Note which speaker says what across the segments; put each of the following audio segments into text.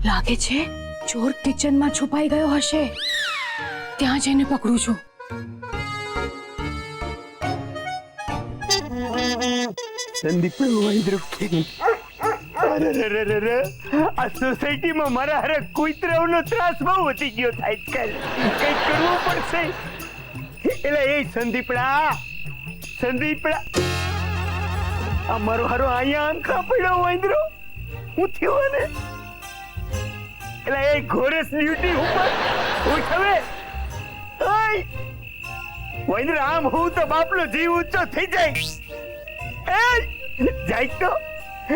Speaker 1: લાગે છે ચોર કિચનમાં છુપાઈ ગયો હશે. ત્યાં જઈને પકડું છું.
Speaker 2: સંદીપ આ સોસાયટીમાં મારા હારે કુતરાઓનો ત્રાસ બહુ વધી ગયો થાય આજકાલ. કંઈક કરવું પડશે. એટલે એ સંદીપડા આ મારો હારો અહીંયા આંખા પડ્યો વાંદરો હું થયો ને. એટલે એ ઘોરેસ ડ્યુટી ઉપર ઉઠ હવે. વાંદરો આમ હું તો બાપનો જીવ ઊંચો થઈ જાય. જાય તો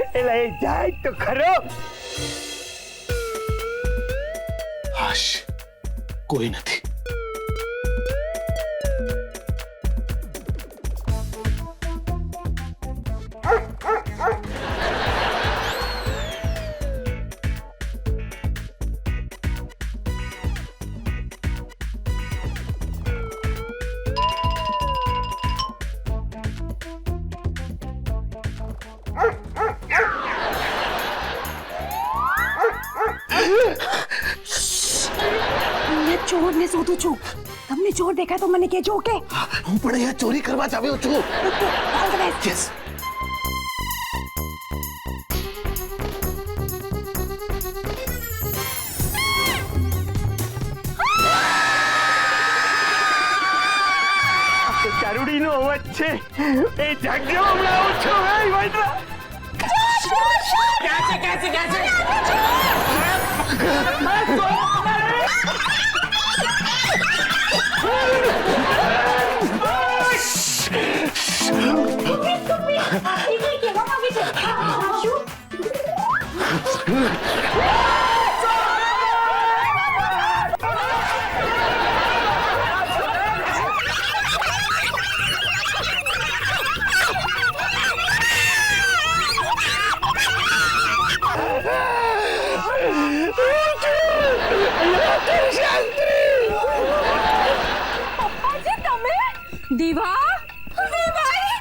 Speaker 2: એટલે એ જાય તો ખરો.
Speaker 3: હાશ, કોઈ નથી.
Speaker 1: ચોરને શોધું છું. તમને ચોર દેખાય તો મને કહેજો. ઓકે,
Speaker 3: હું પણ અહીંયા ચોરી કરવા જ આવ્યો છું. યસ.
Speaker 2: ચારુડીનો અવાજ છે. એ જાગજો, હમણાં આવું છું. એ વાંદરા ક્યાં છે?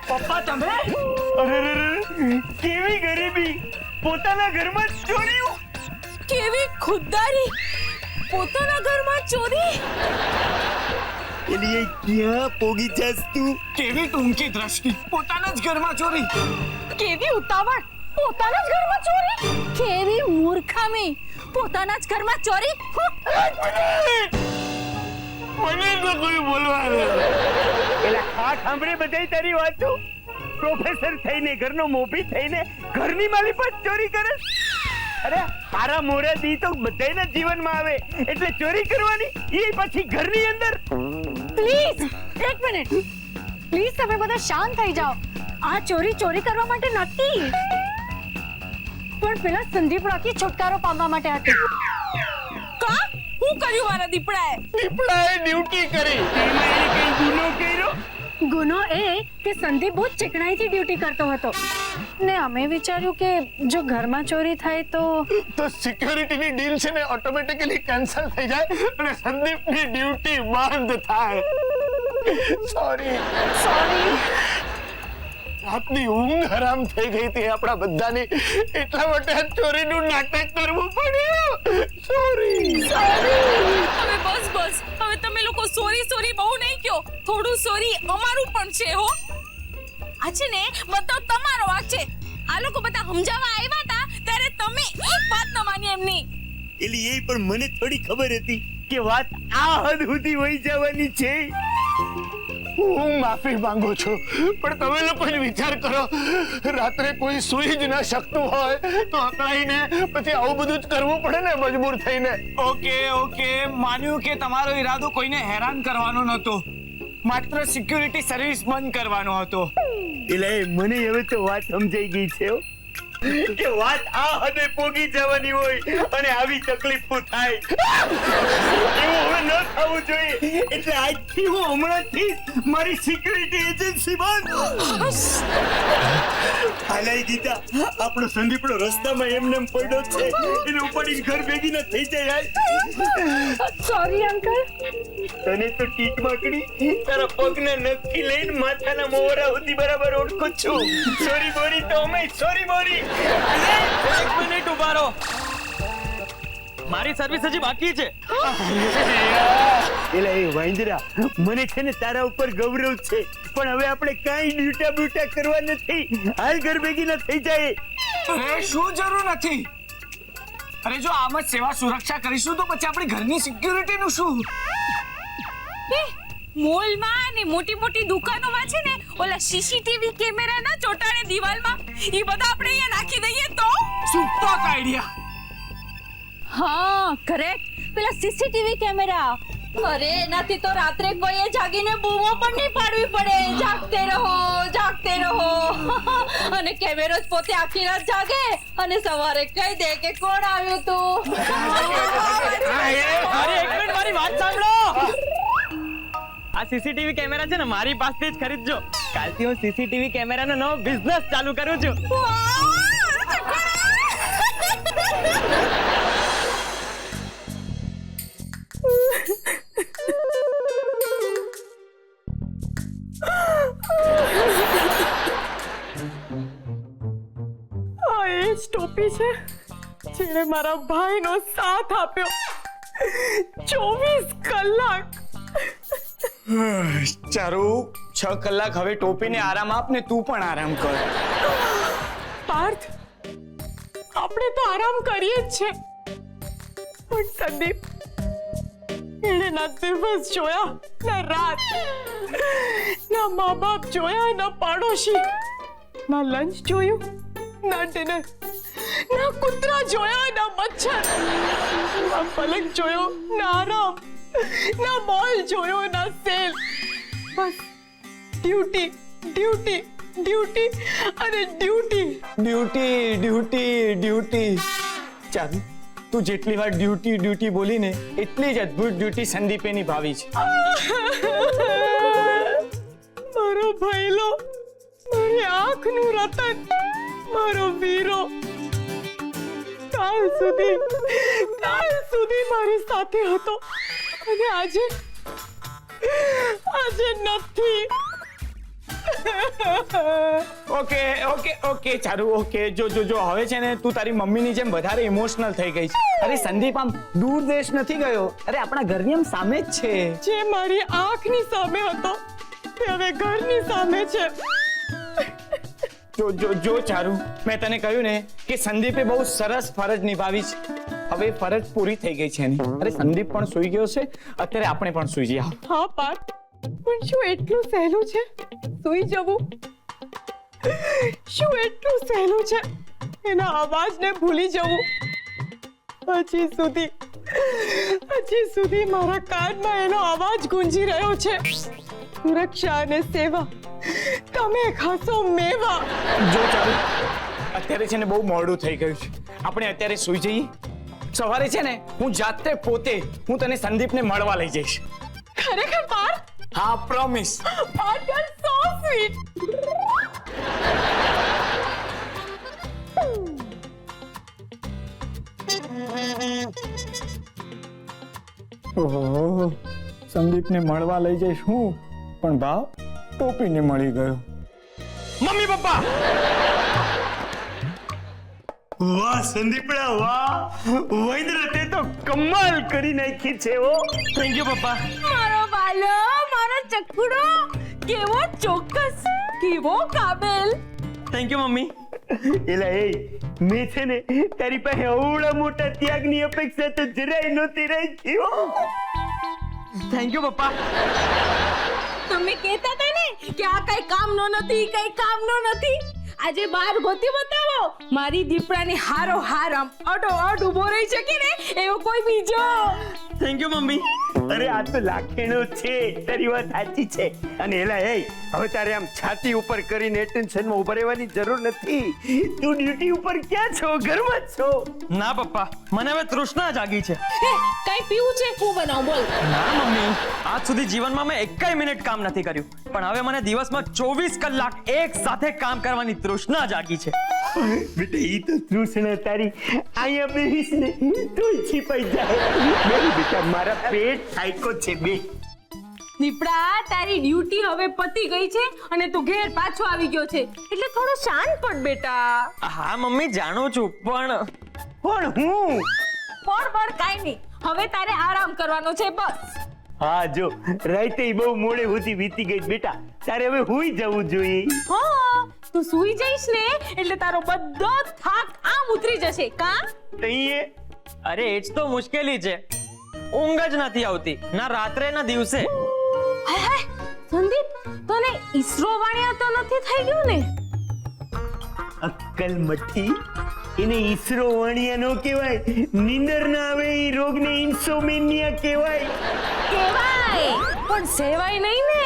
Speaker 2: પપ્પા તમે? અરે કેવી ગરીબી! પોતાના ઘરમાં ચોરી!
Speaker 1: કેવી ખુદદારી! પોતાના ઘરમાં ચોરી!
Speaker 2: એલી ક્યાં પોગી જાસ તું?
Speaker 4: કેવી ટૂંકી દ્રષ્ટિ! પોતાના જ ઘરમાં ચોરી!
Speaker 1: કેવી ઉતાવળ! પોતાના જ ઘરમાં ચોરી! કેવી મૂર્ખામી! પોતાના જ ઘરમાં ચોરી!
Speaker 2: મને તો કોઈ બોલવા દે. એલા ખાટ સાંભળે બધાય તારી વાતો. પ્રોફેસર થઈને ઘરનો મોભી થઈને ઘરની માલી પર ચોરી કરે. અરે તારા મોરા દી તો બધાયના જીવનમાં આવે એટલે ચોરી કરવાની એ પછી ઘરની અંદર.
Speaker 1: પ્લીઝ એક મિનિટ. પ્લીઝ તમે બધા શાંત થઈ જાઓ. આ ચોરી કરવા માટે નથી, પણ પેલા સંદીપડાથી છુટકારો પામવા માટે હતી. કા હું કર્યું મારા દીપડાએ
Speaker 2: ડ્યુટી કરી. એમાં એ કઈ ગુનો કર્યો?
Speaker 1: ગુનો એ કે સંદીપ બહુ ચીકણાઈથી ડ્યુટી કરતો હતો ને અમે વિચાર્યું કે જો ઘરમાં ચોરી થાય તો
Speaker 3: સિક્યોરિટીની ડીલ છે ને ઓટોમેટિકલી કેન્સલ થઈ જાય અને સંદીપની ડ્યુટી બંધ થાય. સોરી. રાતની ઊંઘ હરામ થઈ ગઈ હતી આપણા બધાની, એટલા માટે આ ચોરીનું નાટક કરવું પડ્યું. સોરી.
Speaker 5: હવે બસ હવે તમે લોકો સોરી બહુ નહીં કહો. થોડું સોરી અમારું પણ છે હો. આ છે ને બધો તમારો વાંક છે. આ લોકો બધા સમજાવવા આવ્યા હતા ત્યારે તમે એક વાત ન માની એમની.
Speaker 2: એલી એ પણ મને થોડી ખબર હતી કે વાત આ હદ સુધી વહી જવાની છે.
Speaker 3: હું માફી માંગુ છું, પણ તમે લોકો જ વિચાર કરો, રાત્રે કોઈ સૂઈ જ ન શકતું હોય તો અકળાઈને પછી આવું બધું જ કરવું પડે ને મજબૂર થઈને.
Speaker 4: ઓકે માન્યું કે તમારો ઈરાદો કોઈને હેરાન કરવાનો નહોતો, માત્ર સિક્યુરિટી સર્વિસ બંધ કરવાનો હતો.
Speaker 2: એટલે મને હવે તો વાત સમજાઈ ગઈ છે કે વાત આ હદે પોગી જવાની હોય અને આવી તકલીફો થાય. એવું હવે ન થવું જોઈએ. એટલે આજથી હું હમણાંથી મારી સિક્યુરિટી એજન્સી બંધ. હાલાઈ ગીતા, આપણો સંદીપડો રસ્તામાં એમને પડ્યો છે, એને ઉપાડીને ઘર ભેગી ન થઈ જાય.
Speaker 1: Sorry uncle.
Speaker 2: તને તો ટીક માકડી તારા પગના નખથી લઈને માથાના મોવરા સુધી બરાબર ઓળખું છું. સોરી બોરી તો અમે સોરી બોરી.
Speaker 4: એક મિનિટ ઉભા રહો.
Speaker 6: મારી સર્વિસ હજી બાકી છે.
Speaker 2: એલા એ વાંદરા, મને છે ને તારા ઉપર ગૌરવ છે, પણ હવે આપણે કાંઈ ડ્યુટા બ્યુટા કરવા નથી. હાલ ઘર ભેગી ના થઈ જાય.
Speaker 4: અરે શું જરૂર નથી. અરે જો આમ જ સેવા સુરક્ષા કરીશું તો પછી આપણી ઘરની સિક્યુરિટી નું શું?
Speaker 5: મોલમાં અને મોટી મોટી દુકાનોમાં છે ને ઓલા સીસીટીવી કેમેરાના ચોટાડે દિવાલમાં ઈ બધા આપણે અહીંયા નાખી દઈએ તો
Speaker 4: સુપર આઈડિયા.
Speaker 1: હા કરેક્ટ, પેલા સીસીટીવી કેમેરા. અરે એનાથી તો રાત્રે કોઈએ જાગીને બૂમો પણ નહીં પાડવી પડે, જાગતે રહો જાગતે રહો. અને કેમેરો જ પોતે આખી રાત જાગે અને સવારે કહી દે કે કોણ આવ્યું તું.
Speaker 6: અરે એક મિનિટ, મારી વાત સાંભળો. આ સીસીટીવી કેમેરા છે ને મારી પાસેથી જ ખરીદજો. કાલથી હું સીસીટીવી કેમેરાનો નવો બિઝનેસ ચાલુ કરું છું.
Speaker 5: આ એ જ ટોપી છે જેણે મારા ભાઈનો સાથ આપ્યો 24 કલાક.
Speaker 4: ચારુ 6 કલાક હવે ટોપીને આરામ આપ ને તું પણ આરામ કર.
Speaker 5: પાર્થ, આપણે તો આરામ કરીએ જ છે, પણ સંદીપ એણે ના દિવસ જોયા ના રાત, ના મા બાપ જોયા ના પાડોશી, ના લંચ જોયું ના ડિનર, ના કૂતરા જોયા ના મચ્છર, ના પલંગ જોયો ના આરામ, ના મોલ જોયો ના સેલ. બસ ડ્યુટી ડ્યુટી ડ્યુટી અને duty.
Speaker 4: Duty duty duty. Charu, તું જેટલી વાર ડ્યુટી ડ્યુટી બોલી ને એટલી જ અદ્ભુત ડ્યુટી સંદીપે નિભાવી છે.
Speaker 5: મારો ભઈલો, મારી આંખનું રતન, મારો વીરો. કાલ સુધી મારી સાથે હતો અને આજે નથી.
Speaker 4: Okay okay okay Charu, okay. જો જો જો હવે છે ને તું તારી મમ્મીની જેમ વધારે ઇમોશનલ થઈ ગઈ છે. અરે સંદીપ આમ દૂર દેશ નથી ગયો, અરે આપણા ઘરની આમ સામે જ છે.
Speaker 5: જે મારી આંખની સામે હતો તે હવે ઘરની સામે છે.
Speaker 4: જો જો જો ચારુ, મેં તને કહ્યું ને કે સંદીપે બહુ સરસ ફરજ નિભાવી છે. હવે ફરજ પૂરી થઈ ગઈ છે એની. અરે સંદીપ પણ સૂઈ ગયો છે, અત્યારે આપણે પણ સૂઈ જઈએ.
Speaker 5: હા પાર્થ, પણ શું એટલું સહેલું છે સૂઈ જવું? શું એટલું સહેલું છે એના અવાજને ભૂલી જવું? હજી સુધી મારા કાનમાં એનો અવાજ ગુંજી રહ્યો છે. સુરક્ષા અને સેવા, તમે ખાશો મેવા.
Speaker 4: જો ચારુ, અત્યારે છે ને બહુ મોડું થઈ ગયું છે, આપણે અત્યારે સૂઈ જઈએ. સવારે છે ને હું જાતે પોતે હું તને સંદીપને મળવા લઈ જઈશ.
Speaker 5: ખરેખર પાર્થ?
Speaker 4: હા, promise.
Speaker 5: Parth, you are so sweet.
Speaker 4: ઓહો, સંદીપને મળવા લઈ જઈશ હું, પણ ભાવ ટોપીને મળી ગયો.
Speaker 6: મમ્મી પપ્પા,
Speaker 2: વાહ સંદીપડા વાહ, વૈદ્ર તે તો કમાલ કરી નાખી છે. ઓ
Speaker 6: થેન્ક યુ પપ્પા.
Speaker 5: મારો બાલો, મારો ચકુડો, કેવો ચોક્કસ, કેવો કાબેલ.
Speaker 6: Thank you mummy.
Speaker 2: એલા એ મેં છે ને તારી પાસે અવળા મોટા ત્યાગની અપેક્ષા તો જરાય નહોતી રાખી.
Speaker 6: થેન્ક યુ પપ્પા.
Speaker 5: તમે કહેતા હતા ને કે આ કઈ કામનો નથી, કઈ કામનો નથી. આજે બાર ગોતી બતાવો, મારી દીપડાની હારો હાર આમ અડો અડ ઉભો રહી શકે ને એવો કોઈ બીજો.
Speaker 6: Thank you mummy.
Speaker 2: અરે આ તો લાખેણો છે, તારી વાત સાચી છે. અને એલા એ હવે તારે આમ છાતી ઉપર કરીને ટેન્શનમાં ઉભા રહેવાની જરૂર નથી. તું ડ્યુટી ઉપર ક્યાં છો? ઘરમાં જ છો?
Speaker 6: ના પપ્પા, મને હવે તૃષ્ણા જાગી છે.
Speaker 5: કઈ પીવું છે? હું બનાવું, બોલ.
Speaker 6: ના મમ્મી, આજ સુધી જીવનમાં મેં એકેય મિનિટ કામ નથી કર્યું, પણ હવે મને દિવસમાં 24 કલાક એક સાથે કામ કરવાની તૃષ્ણા જાગી છે.
Speaker 2: બેટા ઈ તો તૃષ્ણા તારી અહીંયા બેહીશ ને તું છીપાઈ જાય. બેટા મારા પેટ થાયકો છે બે.
Speaker 5: દીપડા, તારી ડ્યુટી હવે પતી ગઈ છે અને તું ઘેર પાછો આવી ગયો છે, એટલે થોડો શાંત પડ બેટા.
Speaker 6: હા મમ્મી, જાણું છું, પણ
Speaker 2: પણ હું
Speaker 5: પણ કાઈ નહીં, હવે તારે આરામ કરવાનો છે બસ.
Speaker 2: હા જો રાતે બહુ મોડે સુધી વીતી ગઈ બેટા, તારે હવે હુઈ જવું જોઈએ.
Speaker 5: હા, તું સૂઈ જઈશ ને એટલે તારો બધો થાક આમ ઉતરી જશે કા?
Speaker 2: તઈએ
Speaker 6: અરે એ જ તો મુશ્કેલી છે, ઊંઘ જ નથી આવતી, ના રાત્રે ના દિવસે.
Speaker 5: હાય હાય સંદીપ, તને ઈસરો વાણિયા તો નથી થઈ ગયું ને?
Speaker 2: અક્કલ મઠી, એને ઈસરો વાણિયા નો કહેવાય, નીંદર ના આવે એ રોગને ઇન્સોમેનિયા કહેવાય.
Speaker 5: કેવાય પણ સેવાય નહીં ને.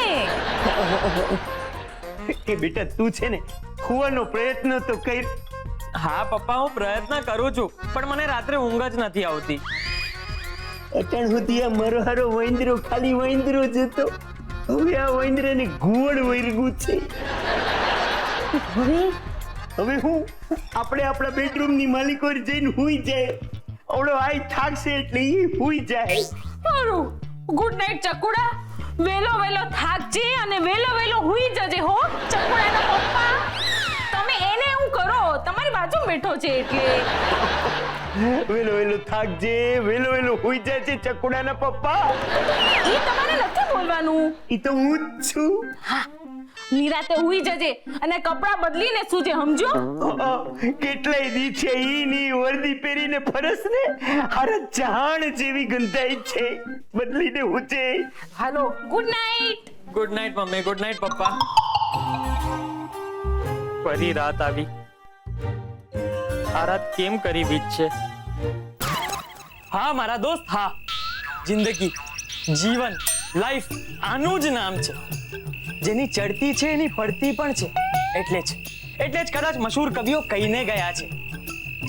Speaker 2: એ બેટા તું છે ને ખુવાનો પ્રયત્ન તો કર.
Speaker 6: હા પપ્પા, હું પ્રયત્ન કરું છું, પણ મને રાત્રે ઊંઘ જ નથી આવતી.
Speaker 2: અટાણ સુધી આ મારો હારો વૈંદ્રો ખાલી વૈંદ્રો જ હતો, હવે આ વૈંદ્રને ઘુવડ વૈરગું છે. હવે હું આપણે આપણા બેડરૂમ ની માલિકો જઈને હુઈ જાય, ઓળો આઈ થાકશે એટલે ઈ હુઈ જાય.
Speaker 5: સારું, ગુડ નાઈટ ચકુડા. વેલો વેલો થાકજે અને વેલો વેલો હુઈ જજે હો ચકુડાના પપ્પા. તમે એને એવું કરો, તમારી બાજુ બેઠો છે એટલે.
Speaker 2: વેલો વેલો થાકજે, વેલો વેલો હુઈ જાય છે ચકુડાના પપ્પા.
Speaker 5: ઈ તમારે નથી બોલવાનું.
Speaker 2: ઈ તો હું જ છું.
Speaker 5: હા, નિરાતે હુઈ જજે અને કપડાં બદલીને સૂજે, સમજો?
Speaker 2: કેટલાય દી છે ઈ ની વર્દી પહેરીને ફરસ ને હારા જાણ જેવી ગંધાઈ છે, બદલીને હુજે.
Speaker 5: હાલો, good night.
Speaker 6: Good night mummy, good night papa. ફરી રાત આવી, આ રાત કેમ કરી બીત છે? હા મારા દોસ્ત, હા, જિંદગી, જીવન, લાઈફ, આનું જ નામ છે. જેની ચડતી છે એની પડતી પણ છે, એટલે જ કદાચ મશહૂર કવિઓ કહીને ગયા છે,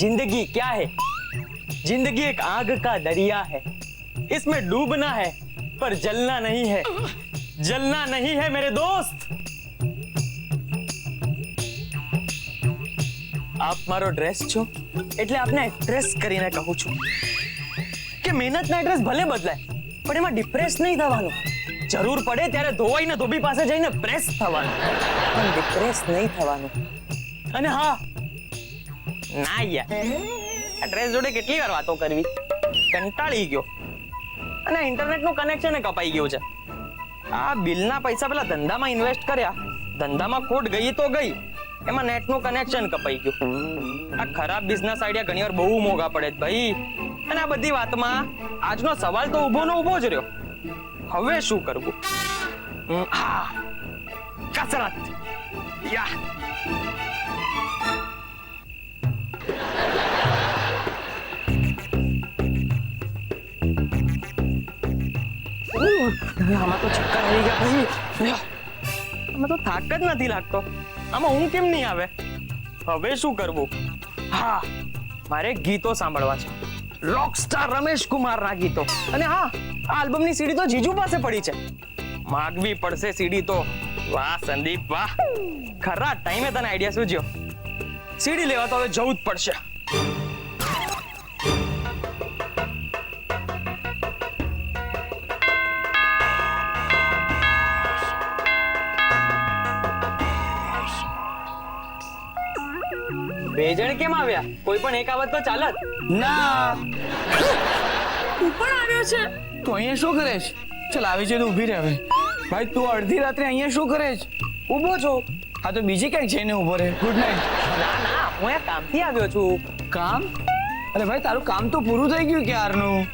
Speaker 6: जिंदगी क्या है? जिंदगी एक आग का दरिया है, इसमें डूबना है पर जलना नहीं है, जलना नहीं है मेरे दोस्त. આપ મારો ડ્રેસ છો એટલે આપને એડ્રેસ કરીને કહું છું કે મહેનતના એડ્રેસ ભલે બદલાય પણ એમાં ડિપ્રેસ નહીં થવાનું. જરૂર પડે ત્યારે ધોવાઈને ધોબી પાસે જઈને પ્રેસ થવાનું, પણ ડિપ્રેસ નહીં થવાનું. અને હા, ના યાર, આ ડ્રેસ જોડે કેટલી વાર વાતો કરવી, કંટાળી ગયો. અને ઇન્ટરનેટનું કનેક્શન કપાઈ ગયું છે. આ બિલના પૈસા પેલા ધંધામાં ઇન્વેસ્ટ કર્યા, ધંધામાં ખોટ ગઈ તો ગઈ, એમાં નેટનું કનેક્શન કપાઈ ગયું. આ ખરાબ બિઝનેસ આઈડિયા ઘણીવાર બહુ મોંઘા પડે છે ભાઈ. અને આ બધી વાતમાં આજનો સવાલ તો ઊભો જ રહ્યો, હવે શું કરવું? કસરત. યા આમાં તો ચક્કર આવી ગયા ભાઈ. આમાં તો થાક જ નથી લાગતો, આમાં ઊંઘ કેમ નહીં આવે? હવે શું કરવું? હા, મારે ગીતો સાંભળવા છે, રોકસ્ટાર રમેશ કુમારના ગીતો. અને હા, આ આલ્બમની સીડી તો જીજુ પાસે પડી છે, માગવી પડશે સીડી તો. વાહ સંદીપ વાહ, ખરા ટાઈમે તને આઈડિયા સૂજ્યો. સીડી લેવા તો હવે જવું જ પડશે. બે જણ કેમ આવ્યા? કોઈ પણ એક આવત તો ચાલત.
Speaker 4: ના,
Speaker 5: તું પણ આવ્યો છે?
Speaker 4: તું અહીંયા શું કરે છે? ચલ આવી છે તો ઊભી રહે હવે. ભાઈ તું અડધી રાત્રે અહીંયા શું કરે છે?
Speaker 6: ઊભો છો?
Speaker 4: હા તો બીજી ક્યાંક જઈને ઊભો રહે. Good night.
Speaker 6: ના ના, હું અહીંયા કામથી આવ્યો છું.
Speaker 4: કામ? અરે ભાઈ તારું કામ તો પૂરું થઈ ગયું ક્યારનું.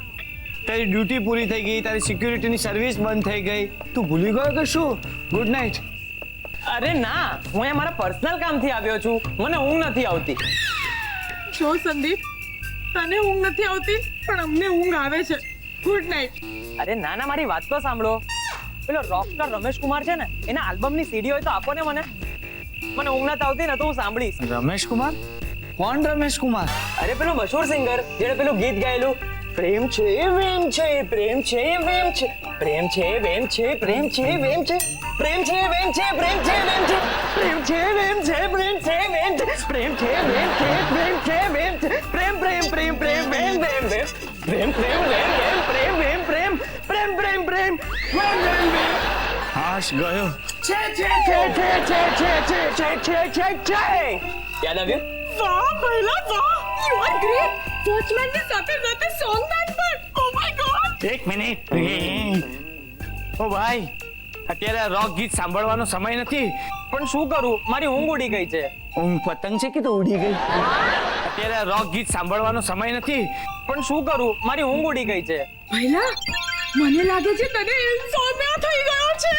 Speaker 4: તારી ડ્યુટી પૂરી થઈ ગઈ, તારી સિક્યુરિટીની સર્વિસ બંધ થઈ ગઈ, તું ભૂલી ગયો કે શું? Good night.
Speaker 6: અરે ના, હું અહીંયા મારા પર્સનલ કામથી આવ્યો છું, મને ઊંઘ નથી આવતી.
Speaker 5: જો સંદીપ, તને ઊંઘ નથી આવતી પણ અમને ઊંઘ આવે છે. Good night.
Speaker 6: અરે ના ના, મારી વાત તો સાંભળો. પેલો રોકસ્ટાર રમેશ કુમાર છે ને, એના આલ્બમની સીડી હોય તો આપો ને મને. મને ઊંઘ નથી આવતી ને તો હું સાંભળીશ.
Speaker 4: રમેશ કુમાર? કોણ રમેશ કુમાર?
Speaker 6: અરે પેલો મશહૂર સિંગર જેણે પેલું ગીત ગાયેલું, પ્રેમ છે વેમ છે, પ્રેમ છે વેમ છે, પ્રેમ છે વેમ છે, પ્રેમ છે વેમ છે, પ્રેમ છે વેમ છે, પ્રેમ છે વેમ છે, પ્રેમ છે વેમ છે, પ્રેમ છે વેમ છે, પ્રેમ છે વેમ છે, પ્રેમ છે વેમ છે, પ્રેમ પ્રેમ પ્રેમ પ્રેમ વેમ વેમ વેમ, પ્રેમ પ્રેમ વેમ વેમ, પ્રેમ વેમ પ્રેમ, પ્રેમ પ્રેમ પ્રેમ વેમ વેમ વેમ.
Speaker 4: હાશ ગયો.
Speaker 6: છે છે છે છે છે છે છે છે છે છે. યાદ આવ્યું?
Speaker 5: વાહ પહેલા વાહ, યુ આર ગ્રેટ. વોચમેન ની સાથે સાથે સોંગ મેન પણ. Oh my God.
Speaker 4: એક મિનિટ ઓ ભાઈ, અત્યારે રોક ગીત સાંભળવાનો સમય નથી.
Speaker 6: પણ શું કરું, મારી ઊંઘ ઉડી ગઈ છે.
Speaker 4: ઊંઘ પતંગ છે કે તો ઉડી ગઈ? અત્યારે રોક ગીત સાંભળવાનો સમય નથી.
Speaker 6: પણ શું કરું, મારી ઊંઘ ઉડી ગઈ છે.
Speaker 5: પહેલા મને લાગે છે તને ઇન્સોમ્નિયા થઈ ગયો છે.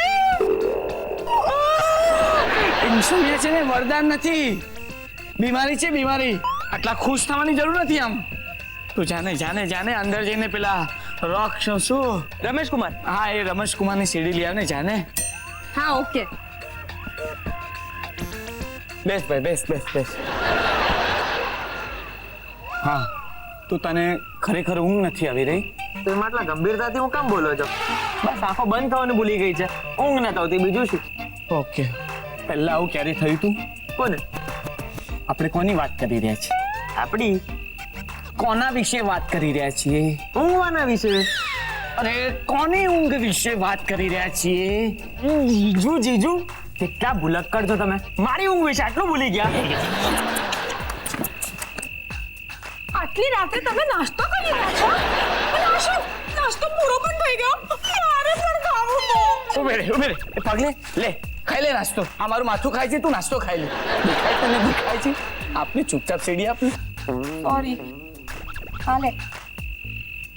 Speaker 4: ઇન્સોમિયા છે ને વરદાન નથી, બીમારી છે બીમારી. આટલા ખુશ થવાની જરૂર નથી. આમ તું જાને અંદર જઈને પેલા રોક શું
Speaker 6: રમેશ કુમાર.
Speaker 4: હા એ રમેશ કુમારની સીડી લઈ આવ ને જાને.
Speaker 5: હા ઓકે.
Speaker 4: બેસ ભાઈ બેસ. હા તું તને ખરેખર ઊંઘ નથી આવી રહી?
Speaker 6: તો એમાં આટલા ગંભીરતાથી હું કામ બોલો છો? બસ આંખો બંધ થવાની ભૂલી ગઈ છે, ઊંઘ ન આવતી, બીજું શું?
Speaker 4: ઓકે, પહેલા આવું ક્યારે થયું તું?
Speaker 6: કોને?
Speaker 4: આપણે કોની વાત કરી રહ્યા છીએ?
Speaker 6: આપણી
Speaker 4: કોના વિશે વાત કરી રહ્યા છીએ?
Speaker 6: ઊંઘવાના વિશે.
Speaker 4: અરે કોની ઊંઘ વિશે વાત કરી રહ્યા છીએ?
Speaker 6: જીજુ કેટલા ભૂલક્કડ છો તમે. મારી ઊંઘ વિશે આટલું ભૂલી ગયા.
Speaker 5: આટલી રાત્રે તમે નાસ્તો કરી રહ્યા છો? અને આ શું? નાસ્તો પૂરો પણ થઈ ગયો. મારે પણ ખાવું છે.
Speaker 4: ઉભે રે એ પગલે લે ખાઈ લે નાસ્તો. આ મારું માથું ખાય છે, તું નાસ્તો ખાઈ લે. દેખાય છે આપને ચૂપચાપ સીડી આપને.
Speaker 5: સોરી. હાલે.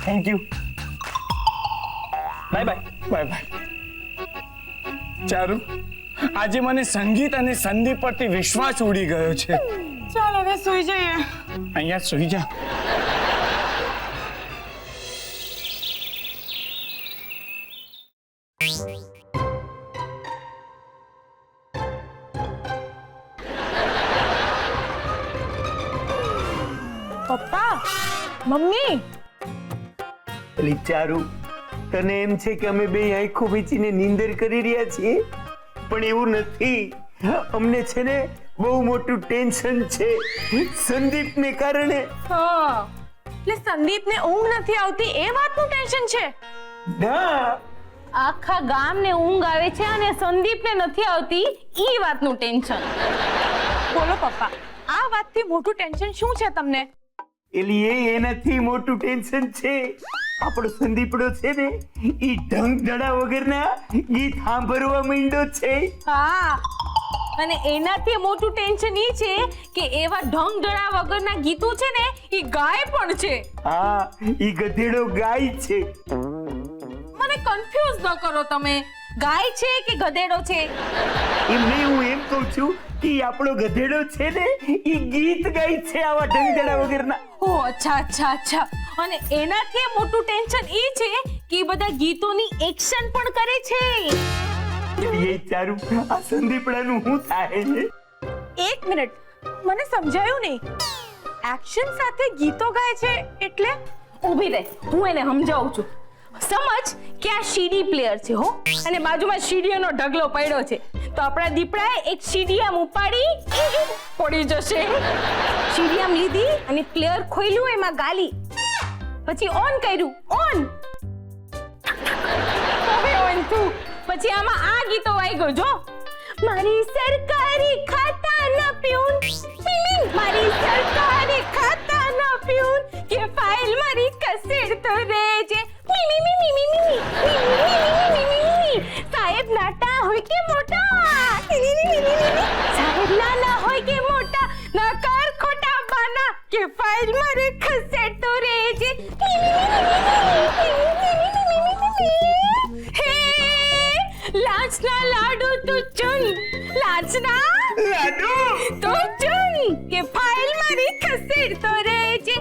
Speaker 6: Thank you. બાય.
Speaker 4: ચારુ, આજે મને સંગીત અને સંદીપ પરથી વિશ્વાસ ઉડી ગયો છે.
Speaker 5: ચાલ હવે સુઈ જઈએ.
Speaker 4: અહીંયા સુઈ જા.
Speaker 5: પપ્પા, મમ્મી,
Speaker 2: પેલી ચારુ, તને એમ છે કે અમે બે આંખો વીચીને નીંદર કરી રહ્યા છીએ, પણ એવું નથી. અમને છે ને બહુ મોટું ટેન્શન છે સંદીપને કારણે.
Speaker 5: હા, એટલે સંદીપને ઊંઘ નથી આવતી એ વાતનું ટેન્શન છે?
Speaker 2: ના,
Speaker 5: આખા ગામને ઊંઘ આવે છે અને સંદીપને નથી આવતી ઈ વાતનું ટેન્શન. બોલો પપ્પા, આ વાતથી મોટું ટેન્શન શું છે તમને?
Speaker 2: એનાથી મોટું ટેન્શન છે આપણો સંદીપડો છે ને ઈ ઢંગ ધડા વગરના ગીત સાંભળવા માંડ્યો છે.
Speaker 5: હા, અને એનાથી મોટું ટેન્શન ઈ છે કે એવા ઢંગ ધડા વગરના ગીતો છે ને ઈ ગાય પણ છે.
Speaker 2: હા, ઈ ગધેડો ગાય છે.
Speaker 5: મને કન્ફ્યુઝ ન કરો તમે. ગાય છે કે ગધેડો છે?
Speaker 2: એમને હું એમ કહું છું કે ઈ આપણો ગધેડો છે ને ઈ ગીત ગાય છે આવા ઢંગ ધડા વગરના.
Speaker 5: ઓ અચ્છા. અને એનાથી મોટું ટેન્શન ઈ છે કે ઈ બધા ગીતોની એક્શન પણ કરે છે.
Speaker 2: એ ચારુ, આ સંદીપડાનું શું થાય છે?
Speaker 5: એક મિનિટ, મને સમજાયું નહીં. એક્શન સાથે ગીતો ગાય છે એટલે? ઊભી રહે, હું એને સમજાવું છું. સમજ કે આ સીડી પ્લેયર છે હો, અને બાજુમાં સીડીઓનો ઢગલો પડ્યો છે. તો આપણા દીપડાએ એક સીડી આમ ઉપાડી પડી જશે. સીડી આમ લીધી અને પ્લેયર ખોલ્યું, એમાં ગાલી, પછી ઓન કર્યું, ઓન. હવે ઓન થયું, પછી આમાં આ ગીતો વાગ્યો જો. મારી સરકારી ખાતાના પ્યુન, મારી સરકારી ખાતાના પ્યુન, કે ફાઇલ મારી કસેડતો રહેજે. સાહેબ નાટા હોય કે મોટા, સાહેબ નાના હોય કે મોટા, ના કર ખોટા બાના, કે ફાઇલ મારે ખસેડતો રહેજે. હે લાચના લાડુ તું ચુન, લાચના
Speaker 2: લાડુ
Speaker 5: તું ચુન, કે ફાઇલ મારી ખસેડતો રહેજે.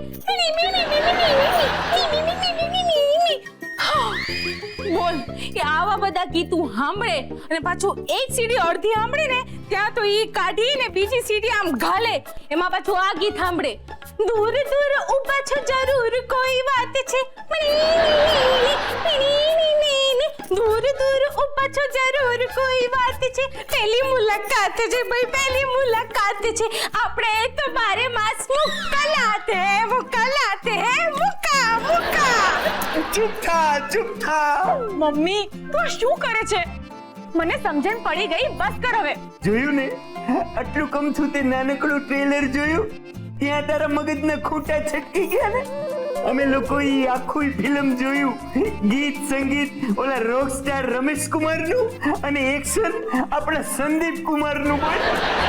Speaker 5: બોલ, કે આવા બધા ગીતું સાંભળે અને પાછું એક સીડી અડધી સાંભળે ને ત્યાં તો ઈ કાઢીને બીજી સીડી આમ ઘાલે, એમાં પાછું આ ગીત સાંભળે. દૂર દૂર ઉભા છો જરૂર કોઈ વાત છે, દૂર દૂર ઉભા છો જરૂર કોઈ વાત છે, પહેલી મુલાકાત છે ભાઈ, પહેલી મુલાકાત છે, આપણે તો બારે માસ મુકાલાતે હે, મુકા.
Speaker 2: ચૂપ થા.
Speaker 5: મમ્મી, તું શું કરે છે? મને સમજણ પડી ગઈ, બસ કર હવે.
Speaker 2: જોયું ને, આટલું કમ છું તે નાનકડું ટ્રેલર જોયું? ત્યાં તારા મગજના ખોટા છટકી ગયા ને. અમે લોકો ઈ આખું ફિલ્મ જોયું, ગીત સંગીત ઓલા રોક સ્ટાર રમેશ કુમાર નું અને એક્શન આપણા સંદીપ કુમાર નું પણ.